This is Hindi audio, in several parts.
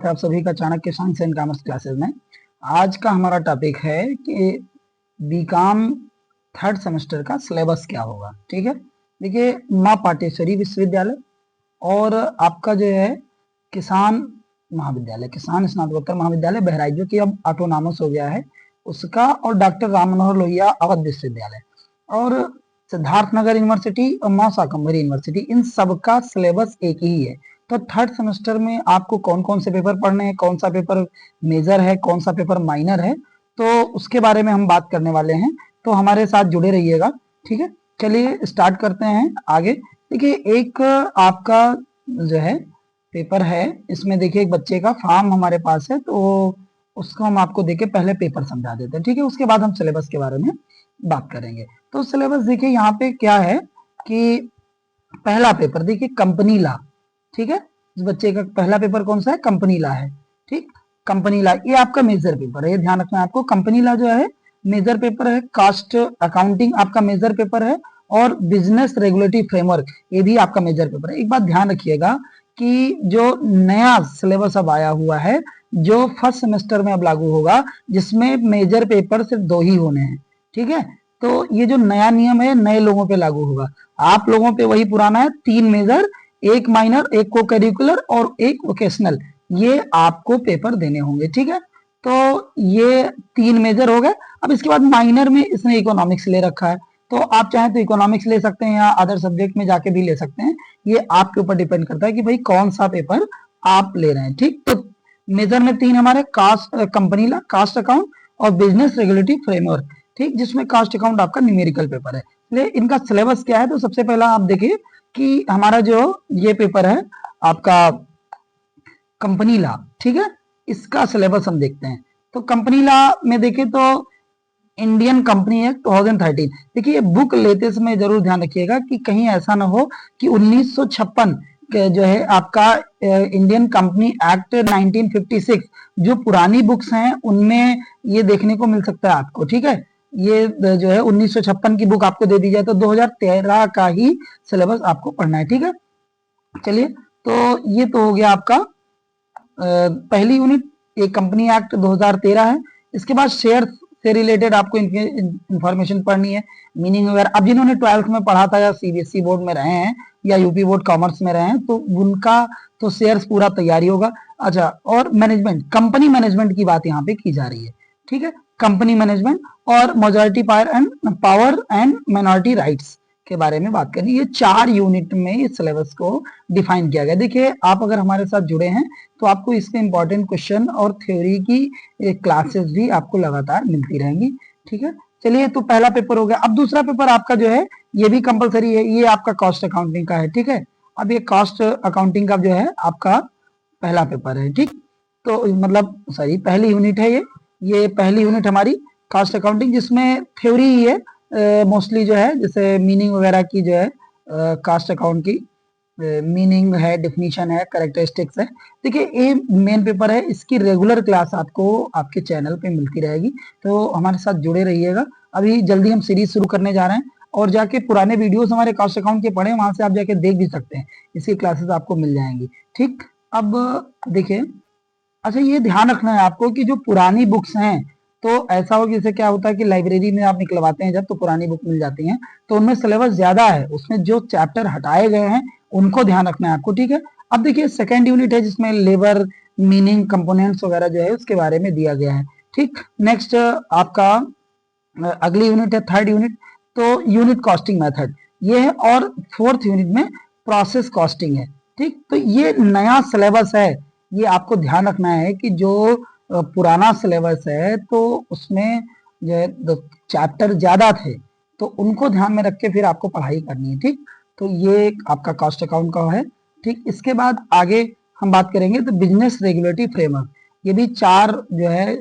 स्वागत है आप सभी का Chanakya science and commerce classes में। आज का हमारा टॉपिक है कि बीकॉम थर्ड सेमेस्टर का सिलेबस क्या होगा। ठीक है, देखिए माँ पाटेश्वरी विश्वविद्यालय और आपका जो है किसान महाविद्यालय, किसान स्नातकोत्तर महाविद्यालय बहराइच, जो कि अब ऑटोनॉमस हो गया है उसका, और डॉक्टर राम मनोहर लोहिया अवध विश्वविद्यालय और सिद्धार्थनगर यूनिवर्सिटी और माँ शाकंभरी यूनिवर्सिटी, इन सबका सिलेबस एक ही है। तो थर्ड सेमेस्टर में आपको कौन कौन से पेपर पढ़ने हैं, कौन सा पेपर मेजर है, कौन सा पेपर माइनर है, तो उसके बारे में हम बात करने वाले हैं। तो हमारे साथ जुड़े रहिएगा। ठीक है, चलिए स्टार्ट करते हैं आगे। देखिए एक आपका जो है पेपर है, इसमें देखिए एक बच्चे का फॉर्म हमारे पास है, तो उसको हम आपको देके पहले पेपर समझा देते हैं। ठीक है, उसके बाद हम सिलेबस के बारे में बात करेंगे। तो सिलेबस देखिए यहाँ पे क्या है कि पहला पेपर देखिए कंपनी लॉ। ठीक है, इस बच्चे का पहला पेपर कौन सा है? कंपनी लॉ है। ठीक, कंपनी लॉ ये आपका मेजर पेपर है, ये ध्यान रखना है आपको। कंपनी लॉ जो है मेजर पेपर है। कास्ट अकाउंटिंग आपका मेजर पेपर है और बिजनेस रेगुलेटरी फ्रेमवर्क ये भी आपका मेजर पेपर है। एक बात ध्यान रखिएगा कि जो नया सिलेबस अब आया हुआ है, जो फर्स्ट सेमेस्टर में अब लागू होगा, जिसमें मेजर पेपर सिर्फ 2 ही होने हैं। ठीक है, तो ये जो नया नियम है नए लोगों पे लागू होगा। आप लोगों पे वही पुराना है, 3 मेजर, 1 माइनर, 1 को करिकुलर और 1 वोकेशनल, ये आपको पेपर देने होंगे। ठीक है, तो ये 3 मेजर हो गए। अब इसके बाद माइनर में इसने इकोनॉमिक्स ले रखा है, तो आप चाहें तो इकोनॉमिक्स ले सकते हैं या अदर सब्जेक्ट में जाके भी ले सकते हैं। ये आपके ऊपर डिपेंड करता है कि भाई कौन सा पेपर आप ले रहे हैं। ठीक, तो मेजर में 3 हमारे cost company law, cost account और बिजनेस रेगुलेटरी फ्रेमवर्क। ठीक, जिसमें कास्ट अकाउंट आपका न्यूमेरिकल पेपर है। इसलिए इनका सिलेबस क्या है, तो सबसे पहला आप देखिए कि हमारा जो ये पेपर है आपका कंपनी लॉ, ठीक है, इसका सिलेबस हम देखते हैं। तो कंपनी लॉ में देखिए तो इंडियन कंपनी एक्ट 2013, देखिए बुक लेते समय जरूर ध्यान रखिएगा कि कहीं ऐसा ना हो कि 1956 जो है आपका इंडियन कंपनी एक्ट 1956, जो पुरानी बुक्स हैं उनमें ये देखने को मिल सकता है आपको। ठीक है, ये जो है 1956 की बुक आपको दे दी जाए तो 2013 का ही सिलेबस आपको पढ़ना है। ठीक है, चलिए तो ये तो हो गया आपका पहली यूनिट, एक कंपनी एक्ट 2013 है। इसके बाद शेयर से रिलेटेड आपको इंफॉर्मेशन पढ़नी है, मीनिंग वगैरह। अब जिन्होंने 12th में पढ़ा था या सीबीएसई बोर्ड में रहे हैं या यूपी बोर्ड कॉमर्स में रहे हैं, तो उनका तो शेयर्स पूरा तैयारी होगा। अच्छा, और मैनेजमेंट, कंपनी मैनेजमेंट की बात यहाँ पे की जा रही है। ठीक है, कंपनी मैनेजमेंट और majority power and minority rights के बारे में बात करनी। ये 4 यूनिट में इस सिलेबस को डिफाइन किया गया। देखिए आप अगर हमारे साथ जुड़े हैं तो आपको इसके इंपॉर्टेंट क्वेश्चन और थ्योरी की क्लासेस भी आपको लगातार मिलती रहेंगी। ठीक है, चलिए तो पहला पेपर हो गया। अब दूसरा पेपर आपका जो है ये भी कंपलसरी है, ये आपका कॉस्ट अकाउंटिंग का है। ठीक है, अब ये कॉस्ट अकाउंटिंग का जो है आपका पहला पेपर है। ठीक, तो मतलब सॉरी पहली यूनिट है ये पहली यूनिट हमारी कॉस्ट अकाउंटिंग, जिसमें थ्योरी ही है मोस्टली जो है, जैसे मीनिंग वगैरह की जो है कास्ट अकाउंट की मीनिंग है, डेफिनेशन है, कैरेक्टरिस्टिक्स है। देखिए ये मेन पेपर है, इसकी रेगुलर क्लास आपको आपके चैनल पे मिलती रहेगी, तो हमारे साथ जुड़े रहिएगा। अभी जल्दी हम सीरीज शुरू करने जा रहे हैं और जाके पुराने वीडियोस हमारे कास्ट अकाउंट के पढ़े, वहां से आप जाके देख भी सकते हैं, इसकी क्लासेस आपको मिल जाएंगी। ठीक, अब देखिए, अच्छा ये ध्यान रखना है आपको कि जो पुरानी बुक्स हैं, तो ऐसा हो कि जैसे क्या होता है कि लाइब्रेरी में आप निकलवाते हैं जब, तो पुरानी बुक मिल जाती हैं, तो उनमें सिलेबस ज्यादा है, उसमें जो चैप्टर हटाए गए हैं उनको ध्यान रखना है आपको। ठीक है, अब देखिए सेकेंड यूनिट है जिसमें लेबर, मीनिंग, कंपोनेंट्स वगैरह जो है उसके बारे में दिया गया है। ठीक, नेक्स्ट आपका अगली यूनिट है थर्ड यूनिट, तो यूनिट कॉस्टिंग मेथड ये है, और फोर्थ यूनिट में प्रोसेस कॉस्टिंग है। ठीक, तो ये नया सिलेबस है, ये आपको ध्यान रखना है कि जो पुराना सिलेबस है तो उसमें जो है चैप्टर ज्यादा थे, तो उनको ध्यान में रख के फिर आपको पढ़ाई करनी है। ठीक, तो ये आपका कॉस्ट अकाउंट का है। ठीक, इसके बाद आगे हम बात करेंगे तो बिजनेस रेगुलेटरी फ्रेमवर्क, ये भी 4 जो है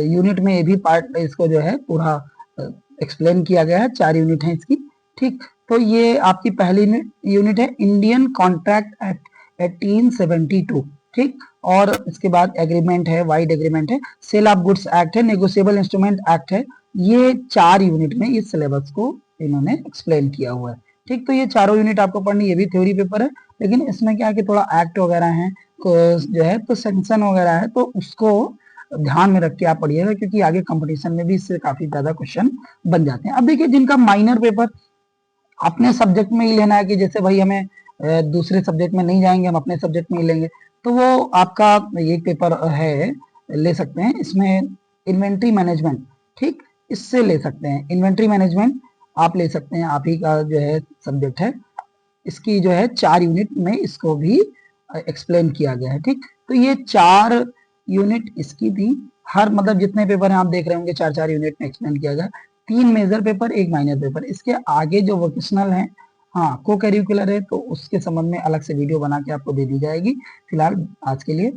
यूनिट में, ये भी पार्ट इसको जो है पूरा एक्सप्लेन किया गया है। 4 यूनिट है इसकी। ठीक, तो ये आपकी पहली यूनिट है इंडियन कॉन्ट्रैक्ट एक्ट 1872। ठीक, और इसके बाद एग्रीमेंट है, वाइड एग्रीमेंट है, सेल ऑफ गुड्स एक्ट है, नेगोशिएबल इंस्ट्रूमेंट एक्ट है। ये 4 यूनिट में इस सिलेबस को इन्होंने एक्सप्लेन किया हुआ है। ठीक, तो ये चारों यूनिट आपको पढ़नी, ये भी थ्योरी पेपर है, लेकिन इसमें क्या है कि थोड़ा एक्ट वगैरह है, जो है तो सेंक्शन वगैरह है तो उसको ध्यान में रख के आप पढ़िएगा, क्योंकि आगे कंपटीशन में भी इससे काफी ज्यादा क्वेश्चन बन जाते हैं। अब देखिए जिनका माइनर पेपर अपने सब्जेक्ट में ही लेना है, कि जैसे भाई हमें दूसरे सब्जेक्ट में नहीं जाएंगे, हम अपने सब्जेक्ट में ही लेंगे, तो वो आपका ये पेपर है, ले सकते हैं। इसमें इन्वेंट्री मैनेजमेंट, ठीक, इससे ले सकते हैं। इन्वेंट्री मैनेजमेंट आप ले सकते हैं, आप ही का जो है सब्जेक्ट है। इसकी जो है 4 यूनिट में इसको भी एक्सप्लेन किया गया है, ठीक। तो ये 4 यूनिट इसकी थी। हर मतलब जितने पेपर हैं आप देख रहे होंगे 4-4 यूनिट में एक्सप्लेन किया गया। 3 मेजर पेपर, 1 माइनर पेपर। इसके आगे जो वोकेशनल है, हाँ को करिकुलर है, तो उसके संबंध में अलग से वीडियो बना के आपको दे दी जाएगी। फिलहाल आज के लिए